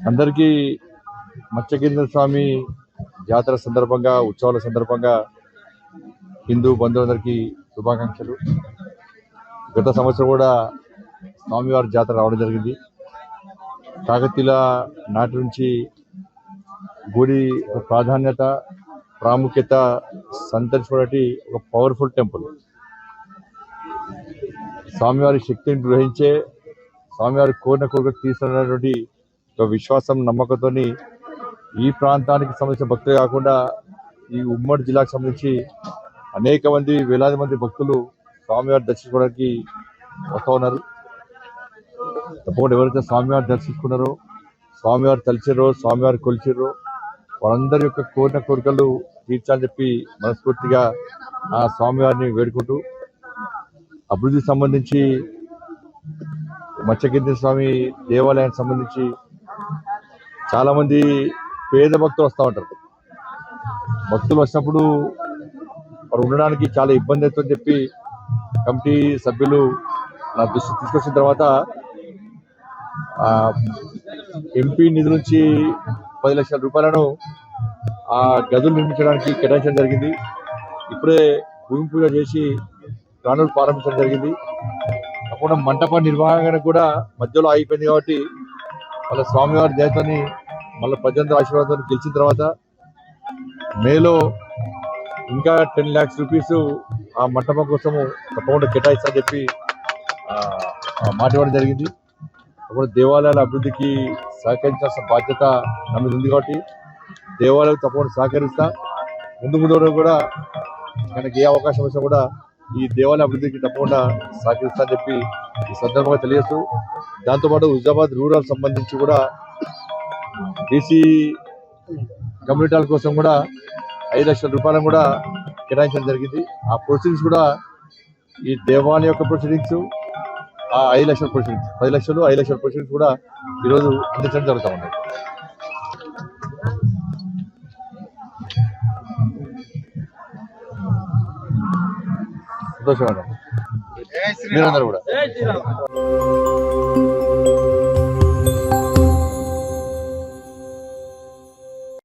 అందరికీ మత్స్యకేంద్ర స్వామి జాతర సందర్భంగా ఉత్సవాల సందర్భంగా హిందూ బంధువులందరికీ శుభాకాంక్షలు. గత సంవత్సరం కూడా స్వామివారి జాతర రావడం జరిగింది. కాకతీయుల నాటి నుంచి గుడి ప్రాధాన్యత ప్రాముఖ్యత సంతరించుకున్నటువంటి ఒక పవర్ఫుల్ టెంపుల్. స్వామివారి శక్తిని గ్రహించే స్వామివారి కోరిన కోరిక తీస్తున్నటువంటి ఒక విశ్వాసం నమ్మకంతో ఈ ప్రాంతానికి సంబంధించిన భక్తులు కాకుండా ఈ ఉమ్మడి జిల్లాకు సంబంధించి అనేక మంది వేలాది మంది భక్తులు స్వామివారి దర్శించుకోవడానికి వస్తూ ఉన్నారు. తప్పకుండా ఎవరైతే స్వామివారి దర్శించుకున్నారో, స్వామివారు తలిచారో, స్వామివారు కొలిచారో వారందరి యొక్క కోరిన కోరికలు తీర్చాలని చెప్పి మనస్ఫూర్తిగా ఆ స్వామివారిని వేడుకుంటూ, అభివృద్ధికి సంబంధించి మత్స్యకేంద్ర స్వామి దేవాలయానికి సంబంధించి చాలా మంది పేద భక్తులు వస్తూ ఉంటారు. భక్తులు వచ్చినప్పుడు వారు ఉండడానికి చాలా ఇబ్బంది అవుతుందని చెప్పి కమిటీ సభ్యులు నా దృష్టి తీసుకొచ్చిన తర్వాత ఎంపీ నిధుల నుంచి 10 లక్షల రూపాయలను ఆ గదులు నిర్మించడానికి కేటాయించడం జరిగింది. ఇప్పుడే భూమి పూజ చేసి ప్రాణులు ప్రారంభించడం జరిగింది. అప్పుడు మంటప నిర్వహణ కూడా మధ్యలో అయిపోయింది కాబట్టి వాళ్ళ స్వామివారి దయతోని మళ్ళీ ప్రజలందరూ ఆశీర్వాదంతో గెలిచిన తర్వాత మేలో ఇంకా 10 lakhs రూపీస్ ఆ మంటపం కోసము తప్పకుండా కేటాయిస్తారని చెప్పి మాట ఇవ్వడం జరిగింది. అప్పుడు దేవాలయాల అభివృద్ధికి సహకరించాల్సిన బాధ్యత నా మీద ఉంది కాబట్టి దేవాలయాలకు తప్పకుండా సహకరిస్తా. ముందు కూడా మనకి ఏ అవకాశం వచ్చినా కూడా ఈ దేవాలయ అభివృద్ధికి తప్పకుండా సహకరిస్తా అని చెప్పి ఈ సందర్భంగా తెలియజేస్తూ, దాంతోపాటు హుజాబాద్ రూరల్ సంబంధించి కూడా బీసీ కమ్యూనిటీల కోసం కూడా 5 లక్షల రూపాయలను కూడా కేటాయించడం జరిగింది. ఆ ప్రొసీడింగ్స్ కూడా ఈ దేవాలయం యొక్క ప్రొసీడింగ్స్, ఆ 5 లక్షల ప్రొసీడింగ్స్, 10 లక్షలు 5 లక్షల ప్రొసీడింగ్స్ కూడా ఈరోజు అందించడం జరుగుతూ ఉన్నాయి. సంతోషం మీరందరూ కూడా.